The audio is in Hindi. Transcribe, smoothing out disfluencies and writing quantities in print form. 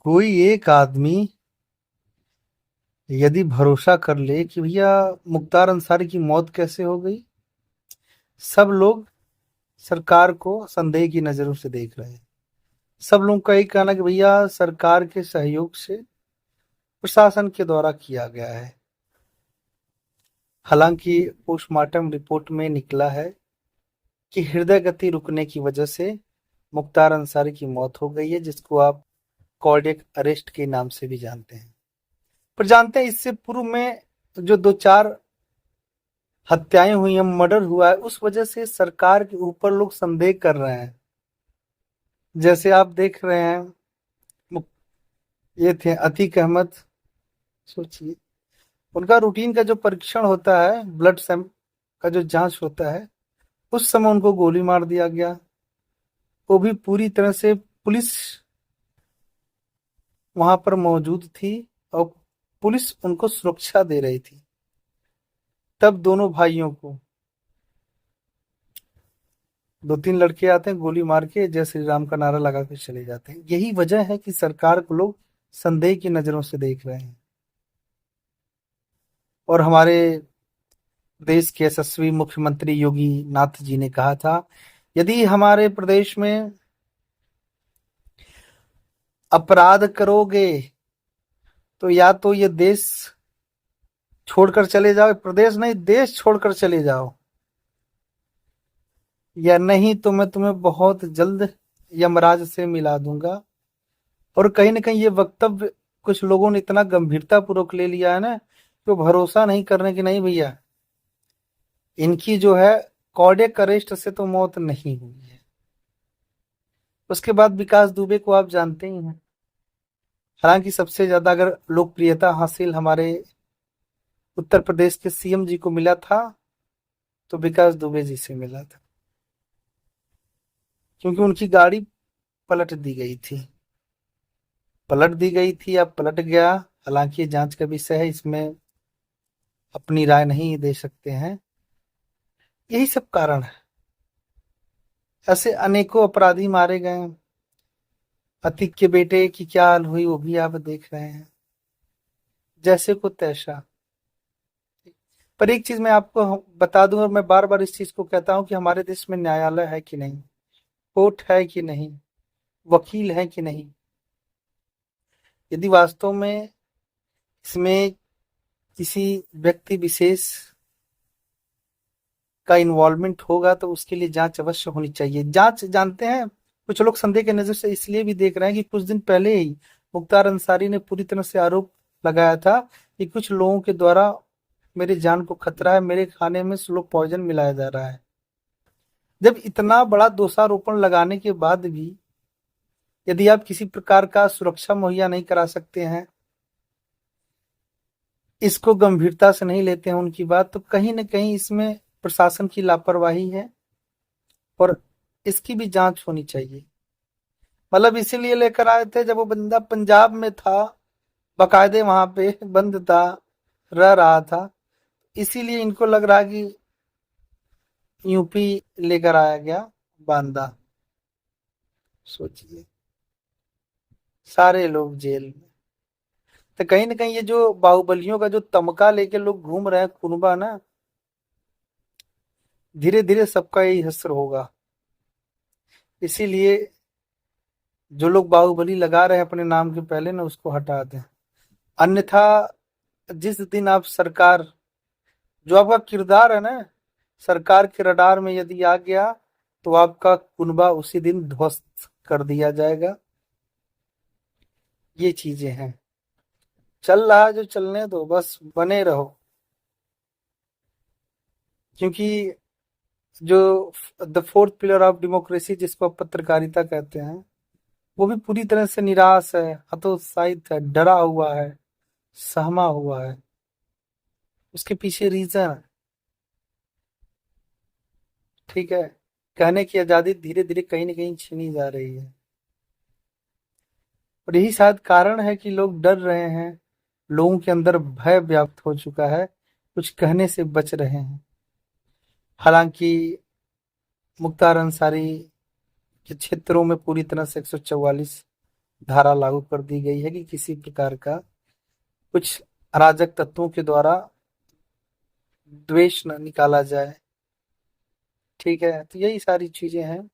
कोई एक आदमी यदि भरोसा कर ले कि भैया मुख्तार अंसारी की मौत कैसे हो गई, सब लोग सरकार को संदेह की नजरों से देख रहे हैं। सब लोगों का एक कहना कि भैया सरकार के सहयोग से प्रशासन के द्वारा किया गया है। हालांकि पोस्टमार्टम रिपोर्ट में निकला है कि हृदय गति रुकने की वजह से मुख्तार अंसारी की मौत हो गई है, जिसको आप कार्डियक अरेस्ट के नाम से भी जानते हैं। पर जानते हैं इससे पूर्व में जो दो चार हत्याएं हुई हैं, मर्डर हुआ है, उस वजह से सरकार के ऊपर लोग संदेह कर रहे हैं। जैसे आप देख रहे हैं, ये थे अतीक अहमद। सोचिए, उनका रूटीन का जो परीक्षण होता है, ब्लड सैंप का जो जांच होता है, उस समय उनको गोली मार दिया गया। वो भी पूरी तरह से पुलिस वहां पर मौजूद थी और पुलिस उनको सुरक्षा दे रही थी। तब दोनों भाइयों को दो तीन लड़के आते हैं, गोली मार के जय श्री राम का नारा लगा के चले जाते हैं। यही वजह है कि सरकार को लोग संदेह की नजरों से देख रहे हैं। और हमारे देश के यशस्वी मुख्यमंत्री योगी नाथ जी ने कहा था, यदि हमारे प्रदेश में अपराध करोगे तो या तो ये देश छोड़कर चले जाओ, प्रदेश नहीं देश छोड़कर चले जाओ, या नहीं तो मैं तुम्हें बहुत जल्द यमराज से मिला दूंगा। और कहीं ना कहीं ये वक्तव्य कुछ लोगों ने इतना गंभीरता पूर्वक ले लिया है ना, तो भरोसा नहीं करने की, नहीं भैया इनकी जो है कार्डियक अरेस्ट से तो मौत नहीं हुई है। उसके बाद विकास दुबे को आप जानते ही हैं। हालांकि सबसे ज्यादा अगर लोकप्रियता हासिल हमारे उत्तर प्रदेश के सीएम जी को मिला था तो विकास दुबे जी से मिला था, क्योंकि उनकी गाड़ी पलट दी गई थी। पलट दी गई थी, अब पलट गया। हालांकि ये जांच का विषय है, इसमें अपनी राय नहीं दे सकते हैं। यही सब कारण है। ऐसे अनेकों अपराधी मारे गए हैं। अतीक के बेटे की क्या हाल हुई वो भी आप देख रहे हैं। जैसे को तैसा। पर एक चीज मैं आपको बता दूं, और मैं बार बार इस चीज को कहता हूं कि हमारे देश में न्यायालय है कि नहीं, कोर्ट है कि नहीं, वकील है कि नहीं। यदि वास्तव में इसमें किसी व्यक्ति विशेष का इन्वॉल्वमेंट होगा तो उसके लिए जांच अवश्य होनी चाहिए। जांच, जानते हैं, कुछ लोग संदेह के नजर से इसलिए भी देख रहे हैं कि कुछ दिन पहले ही मुख्तार अंसारी ने पूरी तरह से आरोप लगाया था कि कुछ लोगों के द्वारा मेरी जान को खतरा है, मेरे खाने में स्लो पॉइजन मिलाया जा रहा है। जब इतना बड़ा दोषारोपण लगाने के बाद भी यदि आप किसी प्रकार का सुरक्षा मुहैया नहीं करा सकते हैं, इसको गंभीरता से नहीं लेते हैं उनकी बात, तो कहीं ना कहीं इसमें प्रशासन की लापरवाही है और इसकी भी जांच होनी चाहिए। मतलब इसीलिए लेकर आए थे जब वो बंदा पंजाब में था, बकायदे वहां पे बंद था, रह रहा था, इसीलिए इनको लग रहा कि यूपी लेकर आया गया बांदा। सोचिए, सारे लोग जेल में। तो कहीं ना कहीं ये जो बाहुबलियों का जो तमका लेके लोग घूम रहे हैं कुनबा ना, धीरे धीरे सबका यही हश्र होगा। इसीलिए जो लोग बाहुबली लगा रहे हैं अपने नाम के पहले ना, उसको हटा दें। अन्यथा जिस दिन आप सरकार, जो आपका किरदार है ना, सरकार के रडार में यदि आ गया तो आपका कुनबा उसी दिन ध्वस्त कर दिया जाएगा। ये चीजें हैं। चल रहा है जो चलने दो, बस बने रहो। क्योंकि जो the fourth pillar of democracy जिसको आप पत्रकारिता कहते हैं, वो भी पूरी तरह से निराश है, हतोत्साहित है, डरा हुआ है, सहमा हुआ है। उसके पीछे रीजन है, ठीक है, कहने की आजादी धीरे धीरे कहीं ना कहीं छीनी जा रही है। और यही शायद कारण है कि लोग डर रहे हैं, लोगों के अंदर भय व्याप्त हो चुका है, कुछ कहने से बच रहे हैं। हालांकि मुख्तार अंसारी के क्षेत्रों में पूरी तरह से 144 धारा लागू कर दी गई है कि किसी प्रकार का कुछ अराजक तत्वों के द्वारा द्वेष न निकाला जाए। ठीक है, तो यही सारी चीजें हैं।